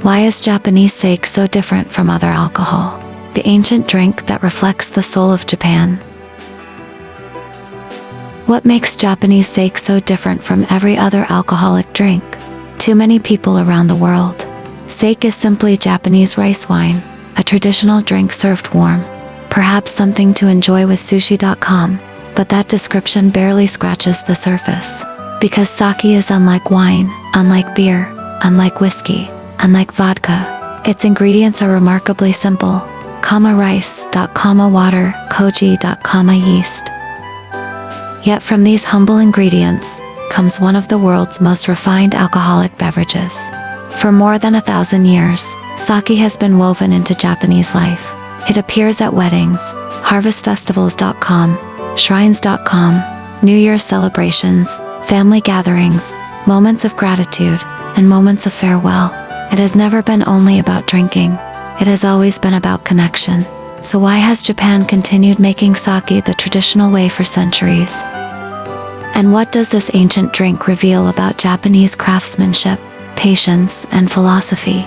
Why is Japanese sake so different from other alcohol? The ancient drink that reflects the soul of Japan. What makes Japanese sake so different from every other alcoholic drink? Too many people around the world. Sake is simply Japanese rice wine, a traditional drink served warm. Perhaps something to enjoy with sushi.com, but that description barely scratches the surface. Because sake is unlike wine, unlike beer, unlike whiskey, unlike vodka, its ingredients are remarkably simple. Rice. Water, Koji. Yeast. Yet from these humble ingredients comes one of the world's most refined alcoholic beverages. For more than 1,000 years, sake has been woven into Japanese life. It appears at weddings, harvestfestivals.com, shrines.com, New Year's celebrations, family gatherings, moments of gratitude, and moments of farewell. It has never been only about drinking. It has always been about connection. So why has Japan continued making sake the traditional way for centuries? And what does this ancient drink reveal about Japanese craftsmanship, patience, and philosophy?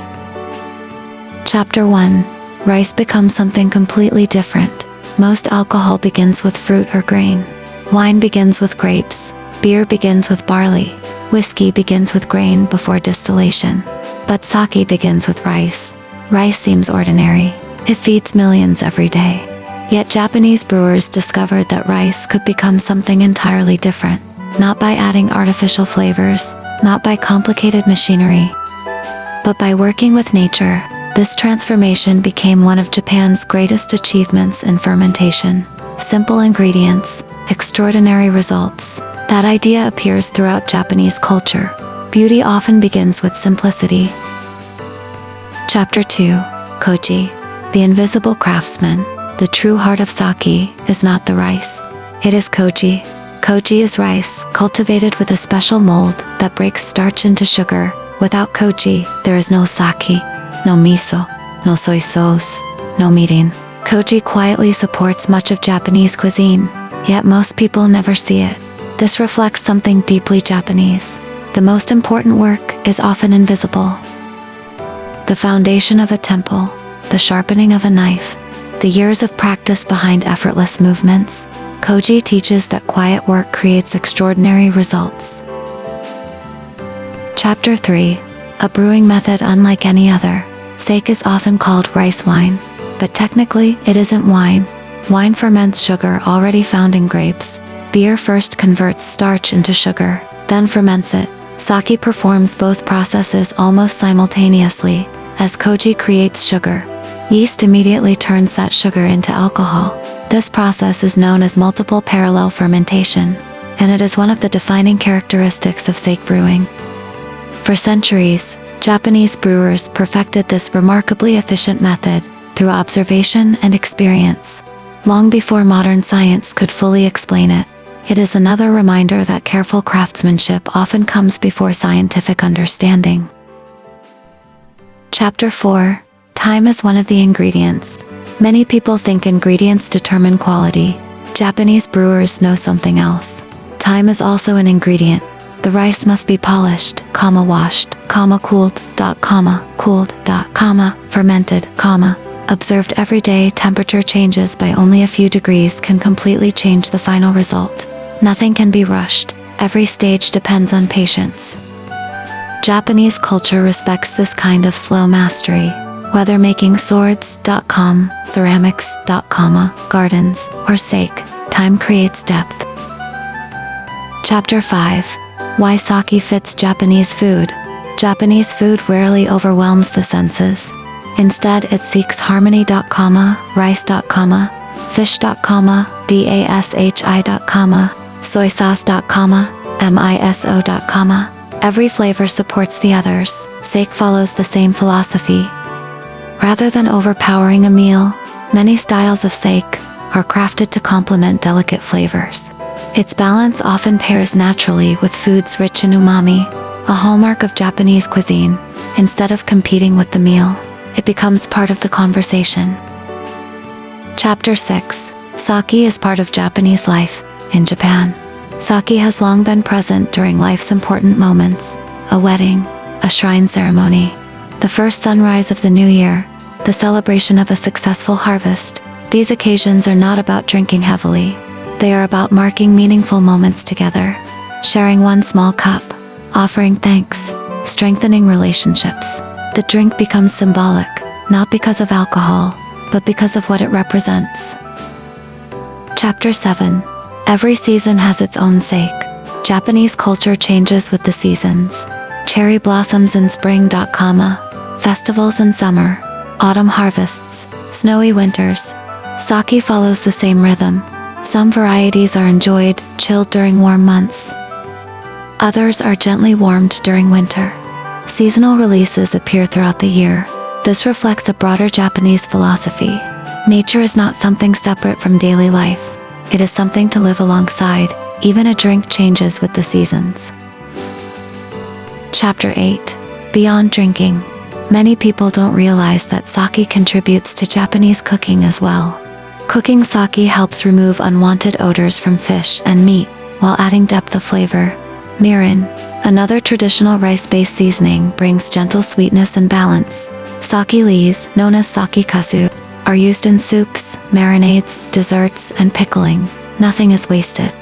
Chapter 1. Rice becomes something completely different. Most alcohol begins with fruit or grain. Wine begins with grapes. Beer begins with barley. Whiskey begins with grain before distillation. But sake begins with rice. Rice seems ordinary. It feeds millions every day. Yet Japanese brewers discovered that rice could become something entirely different. Not by adding artificial flavors, not by complicated machinery, but by working with nature. This transformation became one of Japan's greatest achievements in fermentation. Simple ingredients, extraordinary results. That idea appears throughout Japanese culture. Beauty often begins with simplicity. Chapter 2. Koji. The invisible craftsman. The true heart of sake is not the rice. It is koji. Koji is rice, cultivated with a special mold that breaks starch into sugar. Without koji, there is no sake, no miso, no soy sauce, no mirin. Koji quietly supports much of Japanese cuisine, yet most people never see it. This reflects something deeply Japanese. The most important work is often invisible. The foundation of a temple, the sharpening of a knife, the years of practice behind effortless movements. Koji teaches that quiet work creates extraordinary results. Chapter 3. A brewing method unlike any other. Sake is often called rice wine, but technically it isn't wine. Wine ferments sugar already found in grapes. Beer first converts starch into sugar, then ferments it. Sake performs both processes almost simultaneously. As koji creates sugar, yeast immediately turns that sugar into alcohol. This process is known as multiple parallel fermentation, and it is one of the defining characteristics of sake brewing. For centuries, Japanese brewers perfected this remarkably efficient method through observation and experience. Long before modern science could fully explain it, it is another reminder that careful craftsmanship often comes before scientific understanding. Chapter 4. Time is one of the ingredients. Many people think ingredients determine quality. Japanese brewers know something else. Time is also an ingredient. The rice must be polished, washed, cooled, fermented, observed every day. Temperature changes by only a few degrees can completely change the final result. Nothing can be rushed. Every stage depends on patience. Japanese culture respects this kind of slow mastery. Whether making swords.com, ceramics.com, gardens, or sake, time creates depth. Chapter 5. Why sake fits Japanese food. Japanese food rarely overwhelms the senses. Instead, it seeks harmony.com, rice.com, fish.com, dashi.com, soy sauce.com, miso.com. Every flavor supports the others. Sake follows the same philosophy. Rather than overpowering a meal, many styles of sake are crafted to complement delicate flavors. Its balance often pairs naturally with foods rich in umami, a hallmark of Japanese cuisine. Instead of competing with the meal, it becomes part of the conversation. Chapter 6. Sake is part of Japanese life in Japan. Sake has long been present during life's important moments, a wedding, a shrine ceremony. the first sunrise of the new year, the celebration of a successful harvest. These occasions are not about drinking heavily. They are about marking meaningful moments together, sharing one small cup, offering thanks, strengthening relationships. The drink becomes symbolic, not because of alcohol, but because of what it represents. Chapter 7. Every season has its own sake. Japanese culture changes with the seasons. Cherry blossoms in spring. Festivals in summer. Autumn harvests. Snowy winters. Sake follows the same rhythm. Some varieties are enjoyed, chilled during warm months. Others are gently warmed during winter. Seasonal releases appear throughout the year. This reflects a broader Japanese philosophy. Nature is not something separate from daily life. It is something to live alongside. Even a drink changes with the seasons. Chapter 8. Beyond drinking. Many people don't realize that sake contributes to Japanese cooking as well. Cooking sake helps remove unwanted odors from fish and meat, while adding depth of flavor. Mirin, another traditional rice-based seasoning, brings gentle sweetness and balance. Sake leaves, known as sake kasu, are used in soups, marinades, desserts, and pickling. Nothing is wasted.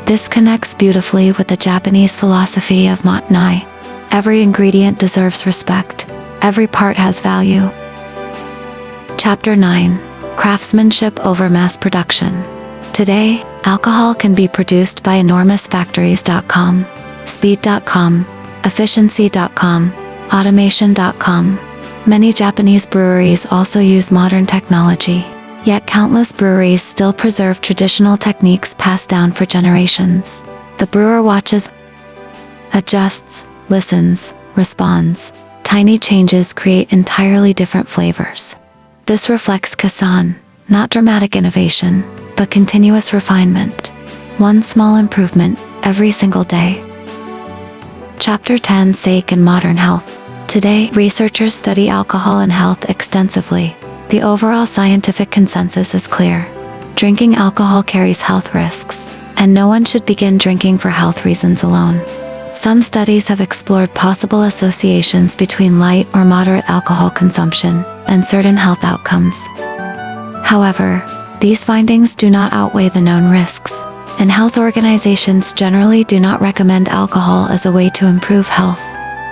This connects beautifully with the Japanese philosophy of matanai. Every ingredient deserves respect. Every part has value. Chapter 9. Craftsmanship over mass production. Today, alcohol can be produced by enormous factories. Speed.com, efficiency.com, automation.com. Many Japanese breweries also use modern technology. Yet countless breweries still preserve traditional techniques passed down for generations. The brewer watches, adjusts, listens, responds. Tiny changes create entirely different flavors. This reflects Kasan, not dramatic innovation, but continuous refinement. One small improvement every single day. Chapter 10. Sake and modern health. Today, researchers study alcohol and health extensively. The overall scientific consensus is clear. Drinking alcohol carries health risks, and no one should begin drinking for health reasons alone. Some studies have explored possible associations between light or moderate alcohol consumption and certain health outcomes. However, these findings do not outweigh the known risks, and health organizations generally do not recommend alcohol as a way to improve health.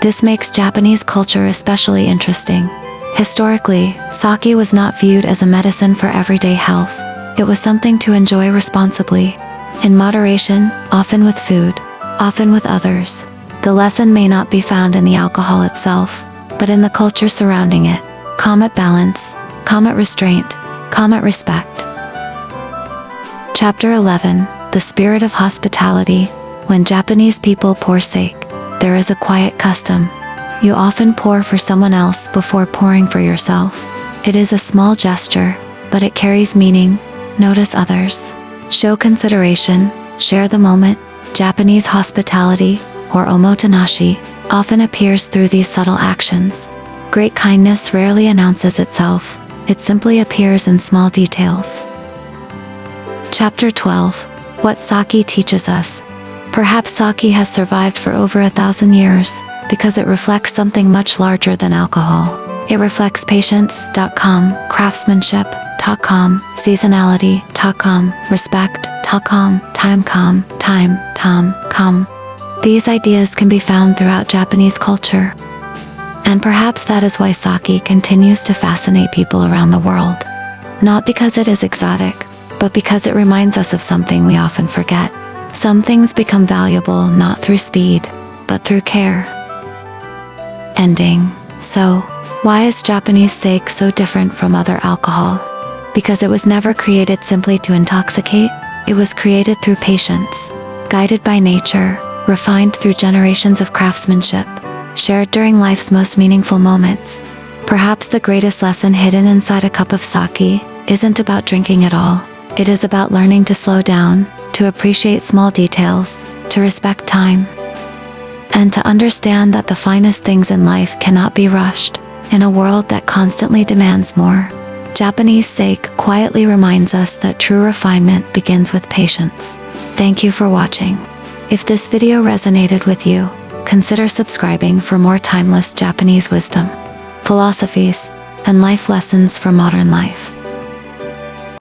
This makes Japanese culture especially interesting. Historically, sake was not viewed as a medicine for everyday health. It was something to enjoy responsibly. In moderation, often with food, often with others. The lesson may not be found in the alcohol itself, but in the culture surrounding it. Comet balance, comet restraint, comet respect. Chapter 11. The spirit of hospitality. When Japanese people pour sake, there is a quiet custom. You often pour for someone else before pouring for yourself. It is a small gesture, but it carries meaning. Notice others. Show consideration, share the moment. Japanese hospitality, or omotenashi, often appears through these subtle actions. Great kindness rarely announces itself. It simply appears in small details. Chapter 12. What sake teaches us. Perhaps sake has survived for over 1,000 years, because it reflects something much larger than alcohol. It reflects patience.com, craftsmanship.com, seasonality.com, respect.com, time.com. These ideas can be found throughout Japanese culture. And perhaps that is why sake continues to fascinate people around the world. Not because it is exotic, but because it reminds us of something we often forget. Some things become valuable not through speed, but through care. Ending. So, why is Japanese sake so different from other alcohol? Because it was never created simply to intoxicate. It was created through patience, guided by nature, refined through generations of craftsmanship, shared during life's most meaningful moments. Perhaps the greatest lesson hidden inside a cup of sake isn't about drinking at all. It is about learning to slow down, to appreciate small details, to respect time, and to understand that the finest things in life cannot be rushed. In a world that constantly demands more, Japanese sake quietly reminds us that true refinement begins with patience. Thank you for watching. If this video resonated with you, consider subscribing for more timeless Japanese wisdom, philosophies, and life lessons for modern life.